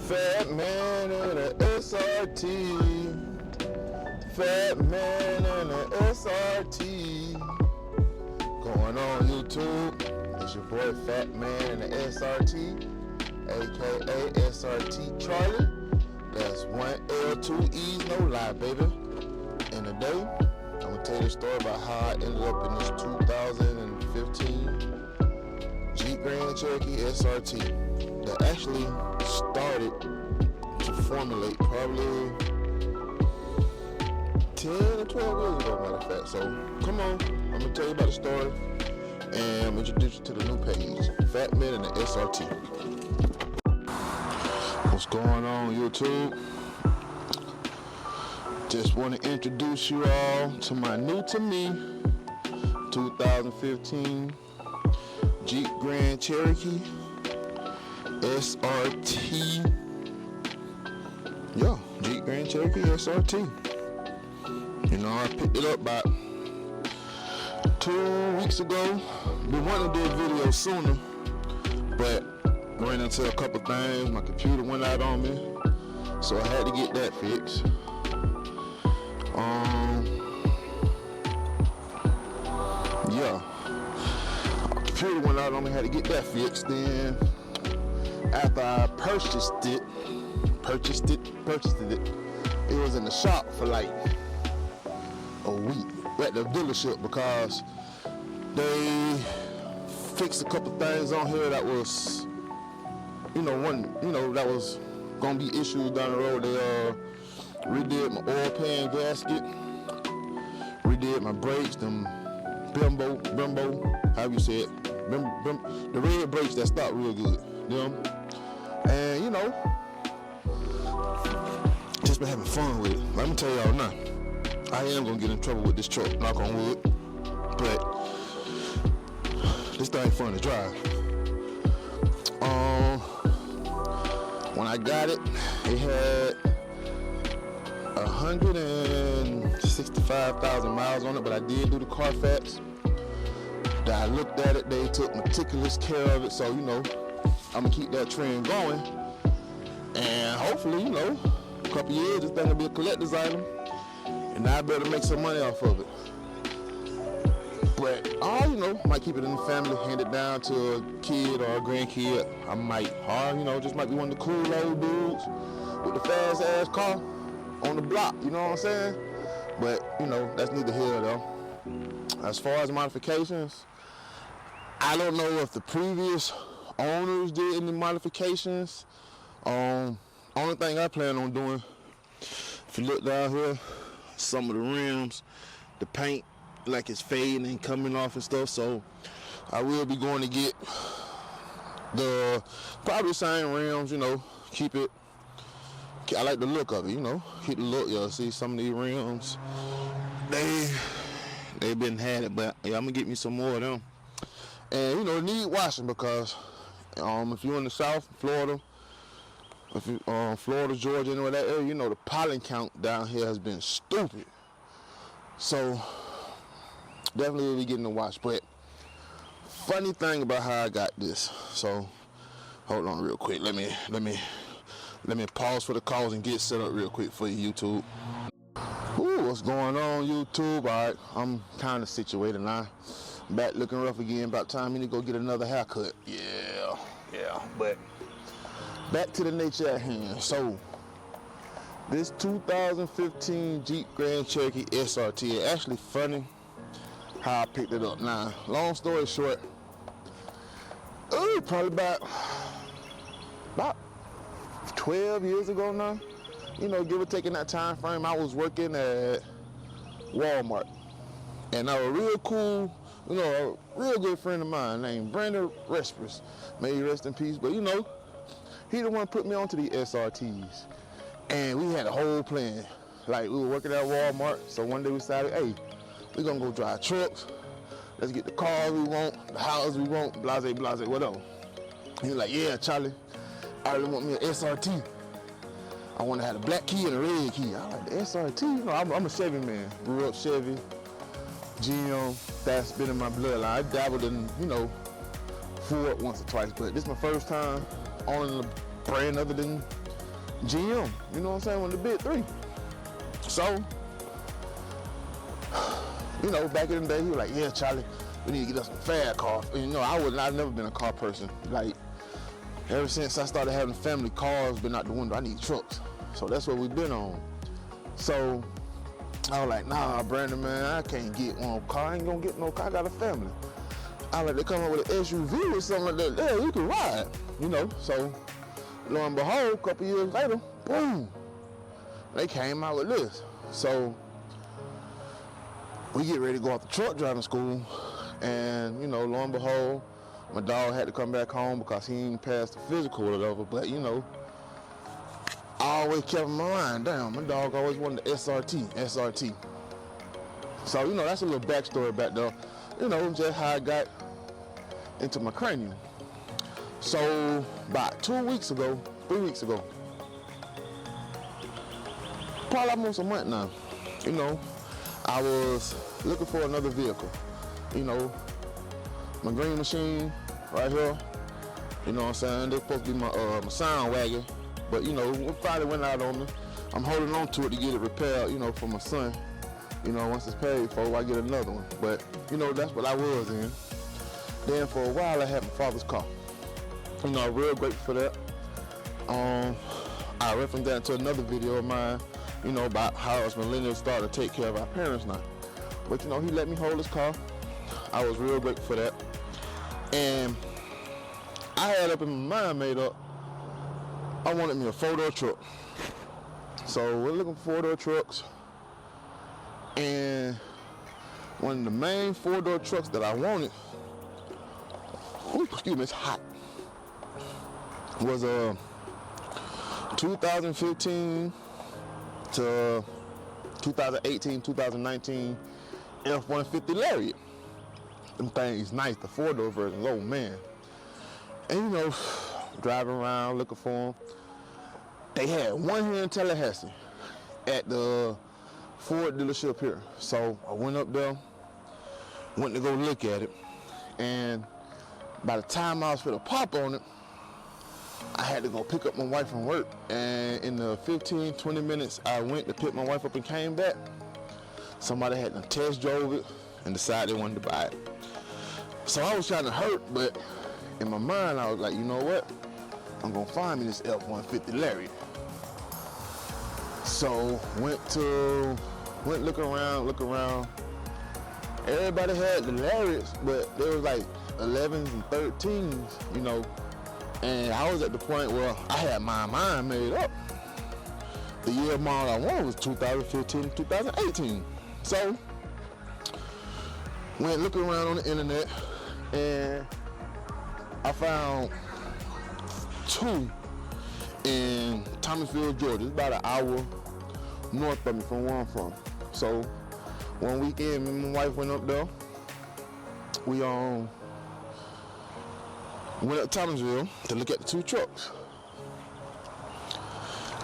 Fatman in a SRT. Fatman in a SRT. Going on YouTube. It's your boy Fatman in the SRT. A.K.A SRT Charley. That's 1L, 2 E's, no lie, baby. And today, I'm gonna tell you a story about how I ended up in this 2015 Jeep Grand Cherokee SRT that actually started to formulate probably 10 or 12 years ago, matter of fact. So come on, I'm gonna tell you about the story and I'm gonna introduce you to the new page, Fatman and the SRT. What's going on, YouTube? Just want to introduce you all to my new to me 2015 Jeep Grand Cherokee SRT. Yeah, Jeep Grand Cherokee SRT. You know, I picked it up about 2 weeks ago. Been wanting to do a video sooner, but ran into a couple things. My computer went out on me, so I had to get that fixed. Yeah, my computer went out on me, had to get that fixed. Then after I purchased it, it was in the shop for like a week at the dealership because they fixed a couple things on here that was, that was gonna be issues down the road. They redid my oil pan gasket, redid my brakes, them bimbo, however you say it, the red brakes that stop real good, and just been having fun with it. Let me tell y'all now, I am gonna get in trouble with this truck, knock on wood, but this thing fun to drive. When I got it, it had 165,000 miles on it, but I did do the Carfax. I looked at it, they took meticulous care of it, so I'm gonna keep that trend going, and hopefully, a couple years, this thing will be a collector's item, and I better make some money off of it. But might keep it in the family, hand it down to a kid or a grandkid. I might, just might be one of the cool old dudes with the fast ass car on the block, you know what I'm saying? But, that's neither here nor there. As far as modifications, I don't know if the previous owners did any modifications. Only thing I plan on doing, if you look down here, some of the rims, the paint, like it's fading and coming off and stuff, so I will be going to get probably the same rims, keep it. I like the look of it, keep the look. Y'all see some of these rims, they've been had it, but yeah, I'm gonna get me some more of them. And need washing because if you're in the South, Florida, if you Florida, Georgia, that area, the pollen count down here has been stupid. So definitely will be getting the wash. But funny thing about how I got this. So hold on real quick. Let me pause for the calls and get set up real quick for you, YouTube. Ooh, what's going on, YouTube? All right, I'm kind of situated now. Back looking rough again. About time me to go get another haircut. Yeah. But back to the nature at hand. So this 2015 Jeep Grand Cherokee SRT, actually funny how I picked it up. Now, long story short, probably about 12 years ago now, give or take in that time frame, I was working at Walmart, and a real cool, a real good friend of mine named Brandon Respers, may he rest in peace, but he the one who put me onto the SRTs, and we had a whole plan. Like, we were working at Walmart, so one day we decided, hey, we're gonna go drive trucks, let's get the cars we want, the houses we want, blase, whatever. He was like, yeah, Charlie, I really want me an SRT. I want to have a black key and a red key. I like the SRT. I'm a Chevy man. Grew up Chevy, GM. That's been in my bloodline. I dabbled in, Ford once or twice, but this is my first time owning a brand other than GM, you know what I'm saying, one of the big three. So, you know, back in the day, he was like, yeah, Charlie, we need to get us some fast cars. And, you know, I've never been a car person. Like, ever since I started having family, cars been out the window. I need trucks. So that's what we've been on. So I was like, nah, Brandon, man, I can't get one car. I ain't gonna get no car. I got a family. I was like, they come up with an SUV or something like that. Yeah, you can ride, you know. So lo and behold, a couple years later, boom, they came out with this. So we get ready to go off the truck driving school, and you know, lo and behold, my dog had to come back home because he ain't passed the physical or whatever. But you know, I always kept in my mind, damn, my dog always wanted the SRT. So you know, that's a little backstory back there. You know, just how I got into my cranium. So about 3 weeks ago, probably almost a month now, you know, I was looking for another vehicle. You know, my green machine right here, you know what I'm saying, they're supposed to be my sound wagon, but you know, it finally went out on me. I'm holding on to it to get it repaired, you know, for my son. You know, once it's paid for, I get another one. But, you know, that's what I was in. Then for a while, I had my father's car. You know, I'm real grateful for that. I referenced that into another video of mine, you know, about how us millennials started to take care of our parents now. But, you know, he let me hold his car. I was real grateful for that. And I had up in my mind made up, I wanted me a 4-door truck. So we're looking for 4-door trucks. And one of the main 4-door trucks that I wanted, excuse me, it's hot, was a 2015 to 2018, 2019 F-150 Lariat. Them things nice, the 4-door version, oh man. And you know, driving around looking for them. They had one here in Tallahassee at the Ford dealership here. So I went up there, went to go look at it, and by the time I was for to pop on it, I had to go pick up my wife from work. And in the 15-20 minutes I went to pick my wife up and came back, somebody had to test drove it and decided they wanted to buy it. So I was trying to hurt, but in my mind I was like, you know what? I'm gonna find me this F-150 Lariat. So went look around. Everybody had the Lariats, but there was like 11s and 13s, you know. And I was at the point where I had my mind made up. The year model I wanted was 2015, 2018. So went looking around on the internet, and I found 2 in Thomasville, Georgia. It's about an hour north of me from where I'm from. So one weekend, me and my wife went up there. We went up to Thomasville to look at the 2 trucks.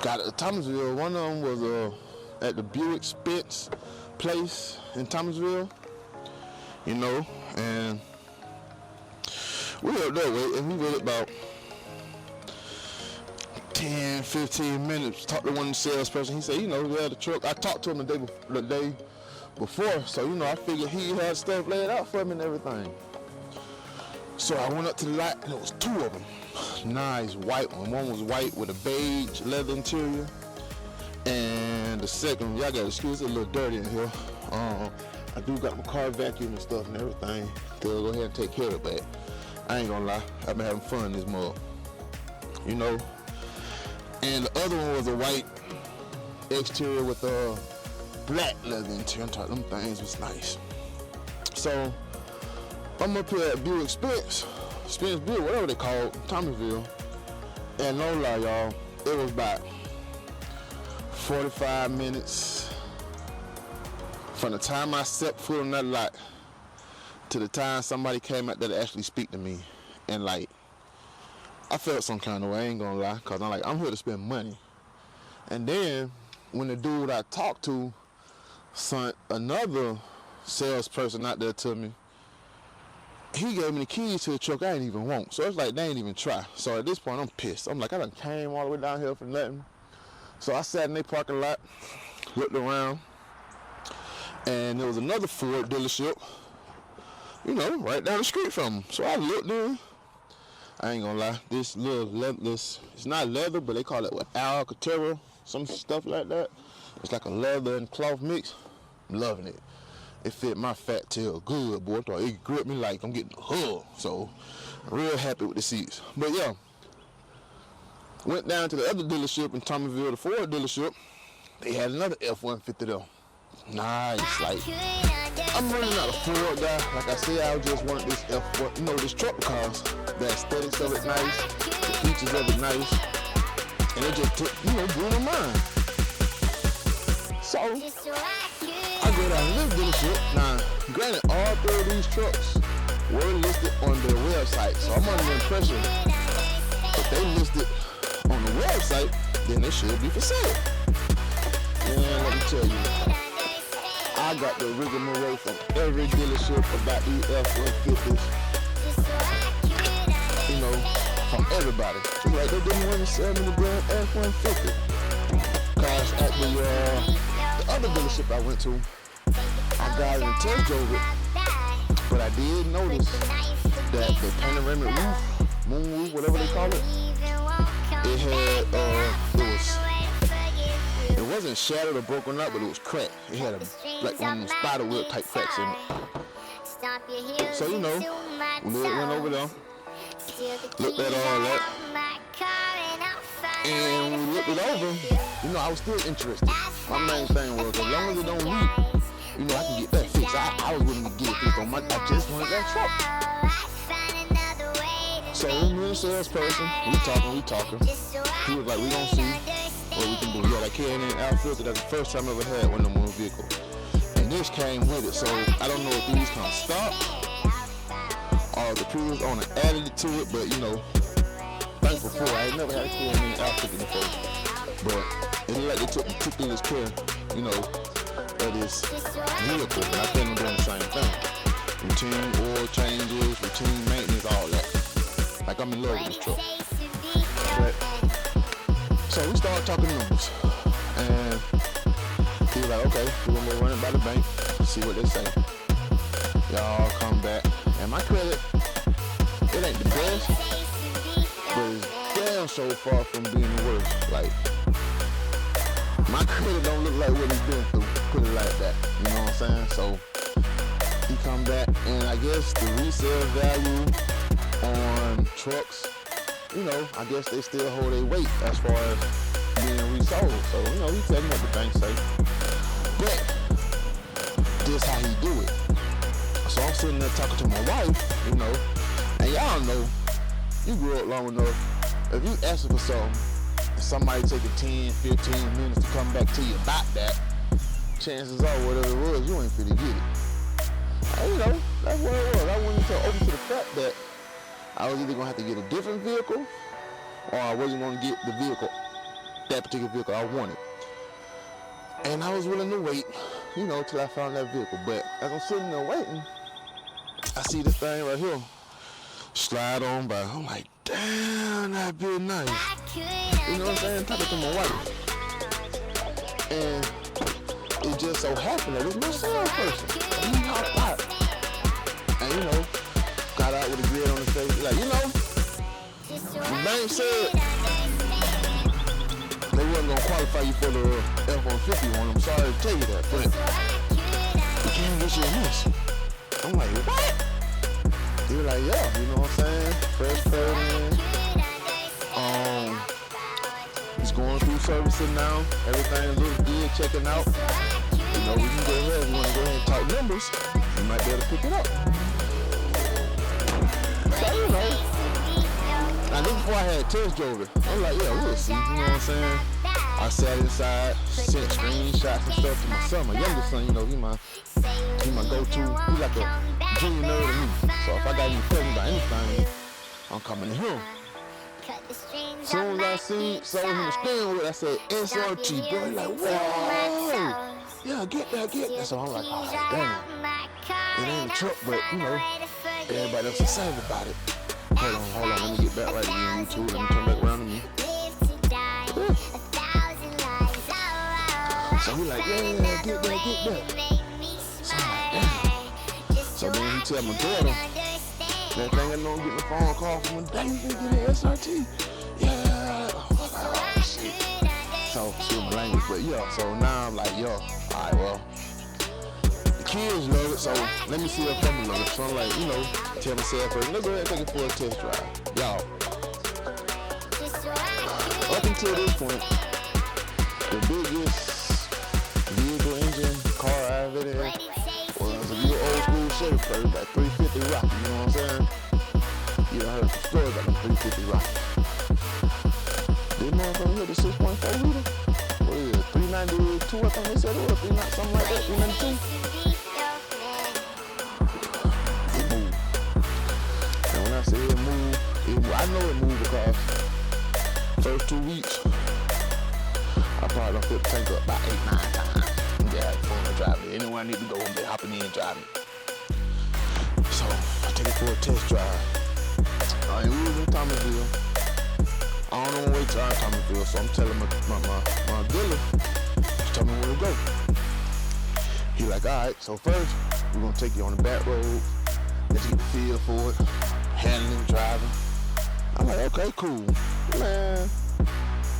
Got to Thomasville. One of them was at the Buick Spence place in Thomasville, you know, and we were up there waiting. We waited about 10-15 minutes, talked to one salesperson. He said, you know, we had the truck. I talked to him the day before, so, you know, I figured he had stuff laid out for me and everything. So I went up to the lot, and there was 2 of them. Nice white one. One was white with a beige leather interior, and the second, y'all gotta excuse, it's a little dirty in here. I do got my car vacuum and stuff and everything to go ahead and take care of it, but I ain't gonna lie, I've been having fun in this mug, you know. And the other one was a white exterior with a black leather interior. Them things was nice. So I'm up here at Buick Spence Buick, whatever they call it, Thomasville. And no lie, y'all, it was about 45 minutes from the time I stepped foot on that lot to the time somebody came out there to actually speak to me. And like, I felt some kind of way, I ain't gonna lie, because I'm here to spend money. And then when the dude I talked to sent another salesperson out there to me, he gave me the keys to the truck I didn't even want. So it's like they ain't even try. So at this point I'm pissed. I'm like, I done came all the way down here for nothing. So I sat in their parking lot, looked around, and there was another Ford dealership, you know, right down the street from them. So I looked in. I ain't gonna lie, this little leatherless, it's not leather, but they call it what, Alcantara, some stuff like that. It's like a leather and cloth mix. I'm loving it. It fit my fat tail good, boy. It gripped me like I'm getting a hug. So I'm real happy with the seats. But yeah, went down to the other dealership in Thomasville, the Ford dealership. They had another F-150 there. Nice, like, I'm running out of Ford, guy. Like I said, I just wanted this F1, you know, this truck because the aesthetics of it nice, the features of it nice, and it just took, you know, blew my mind. So, I go down to this dealership. Now, granted, all three of these trucks were listed on their website, so I'm under the impression if they listed on the website, then they should be for sale. And let me tell you, I got the rigmarole from every dealership about these F-150s. You know, from everybody. It's like they didn't want to sell me the damn F-150. Cause at the other dealership I went to, I got it and test drove it. But I did notice that the panoramic roof, moon roof, whatever they call it, it had, it wasn't shattered or broken up, but it was cracked. It had like one of them spider web type cracks in it. So, you know, we went over there, looked at all that, and when we looked it over, you know, I was still interested. My main thing was, as long as it don't leak, you know, I can get that fixed. I was willing to get it fixed on I just wanted that truck. So, me and the salesperson, we talking. He was like, we gonna see what we can do. Yeah, like carrying an outfit, that's the first time I ever had one of them on a vehicle. And this came with it, so I don't know if these come stock or the previous owner added it to it, but you know, thankful for it. I ain't never had a carrying outfit before. But it looked like they took meticulous care, you know, of this vehicle. And I think I'm doing the same thing. Routine oil changes, routine maintenance, all that. Like I'm in love with this truck. But, so we started talking numbers, and he was like, okay, we're gonna go run it by the bank, see what they say. Y'all come back, and my credit, it ain't the best, but it's damn so far from being the worst. Like, my credit don't look like what he's been through, put it like that, you know what I'm saying? So, he come back, and I guess the resale value on trucks, you know, I guess they still hold their weight as far as being resold. So, you know, he tell me what the bank say. But this how he do it. So I'm sitting there talking to my wife, you know, and y'all know, you grew up long enough, if you ask for something, and somebody taking 10, 15 minutes to come back to you about that, chances are whatever it was, you ain't finna get it. And, you know, that's what it was. I went open to the fact that I was either gonna have to get a different vehicle, or I wasn't gonna get the vehicle, that particular vehicle I wanted. And I was willing to wait, you know, till I found that vehicle. But as I'm sitting there waiting, I see this thing right here slide on by. I'm like, damn, that be nice. You know what I'm saying? Talking to my wife. And it just so happened that it's my salesperson. And he hopped out. And you know, got out with a grin on his face. Like, you know, the bank said they wasn't gonna qualify you for the F-150 one. I'm sorry to tell you that, but you can't get you in this. I'm like, what? He was like, yeah, you know what I'm saying? Fresh code in. He's going through servicing now. Everything looks good, checking out. You know, we can go ahead. We want to go ahead and talk numbers. You might be able to pick it up. So, you know, now this before I had test drove it. I was like, yeah, we'll see. You know what I'm saying? I sat inside, sent screenshots and stuff to my son. My youngest son, you know, he my go-to. He's like a junior nerd to me. So if I got any questions about anything, I'm coming to him. As soon as I saw him screen with it, I said, SRT, bro. He's like, whoa. Yeah, get that. So I'm like, all right, damn. It ain't a truck, but, you know, everybody else is excited about it. Hold on, let me get back right again, YouTube. Let me turn back around to me. like that. So I'm like, damn. So then he tell my daughter, that thing I know I'm getting a phone call from him, dang, you been getting an SRT? Yeah. Oh, shit. So, excuse my language, but yeah, so now I'm like, yo, alright, well, the kids love it, so let me see if I'm love it. So I'm like, you know, tell myself, let's go ahead and take it for a test drive. Y'all, up until this point, the biggest vehicle engine car I've ever had was a real old school Chevy first, like 350 Rocky, you know what I'm saying? You done heard some stories about them 350 Rocky. This motherfucker here, the 6.4 liter, what is it, 392, I think they said it was, 390, something like that, 392. It moved. And when I say it moved, I know it moved because first 2 weeks, I probably done filled the tank up about 8-9 times. Yeah, I had fun to drive it. Anywhere I need to go, I'm hopping in and driving. So, I take it for a test drive. And we was in Thomasville. I don't know my way to Thomasville, so I'm telling my dealer, tell me where to go. He like, alright, so first, we're gonna take you on the back road, let you get the feel for it, handling, driving. I'm like, okay, cool. Man,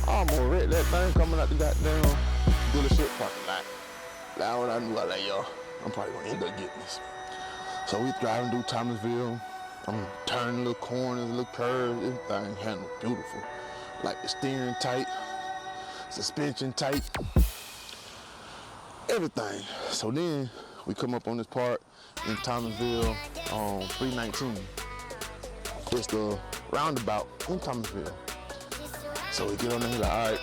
I almost wrecked that thing coming out the goddamn dealership parking lot. Now when I knew, I was like, yo, I'm probably gonna end up getting this. So we driving through Thomasville. I'm turning little corners, little curves, everything handled beautiful. Like the steering tight, suspension tight, everything. So then we come up on this part in Thomasville on 319. It's the roundabout in Thomasville. So we get on there, he's like, all right,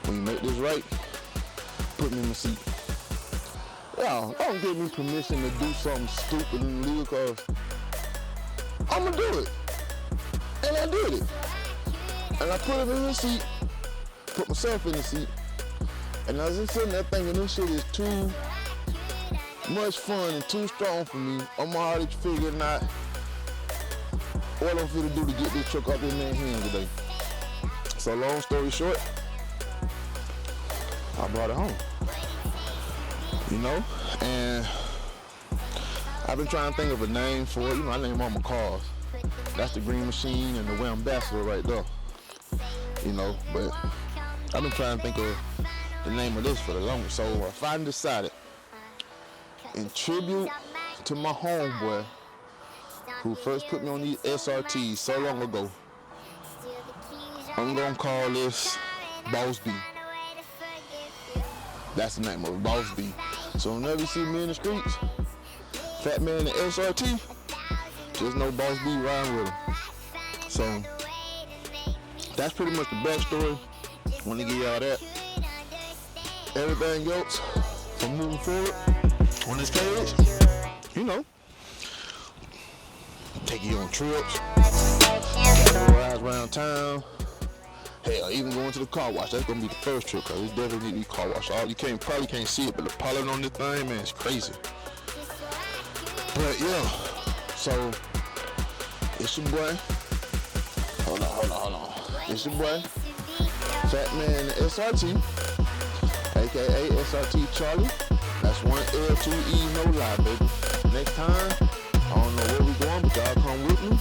when you make this right, put me in the seat. Y'all, don't give me permission to do something stupid and illegal, cause I'm gonna do it. And I did it. And I put him in the seat, put myself in the seat, and I was just sitting there thinking this shit is too much fun and too strong for me. I'm already figuring out what I'm finna do to get this truck up in their hands today. So long story short, I brought it home. You know? And I've been trying to think of a name for it. You know, I name all my cars. That's the Green Machine and the Way Ambassador right there. You know, but I've been trying to think of the name of this for the longest. So I finally decided, in tribute to my homeboy who first put me on these SRTs so long ago, I'm gonna call this Boss B. That's the name of it, Boss B. So whenever you see me in the streets, Fatman and SRT, just know Boss B riding with him. So that's pretty much the backstory. Want to give y'all that. Everything else from moving forward on this page, you know, take you on trips, rides around town. Hell, even going to the car wash. That's gonna be the first trip, cause it definitely need to be car wash. You probably can't see it, but the pollen on this thing, man, it's crazy. But yeah, so it's your boy. Hold on. It's your boy, Fatman SRT, A.K.A SRT Charlee. That's 1 L 2 E, no lie, baby. Next time, I don't know where we going, but y'all come with me.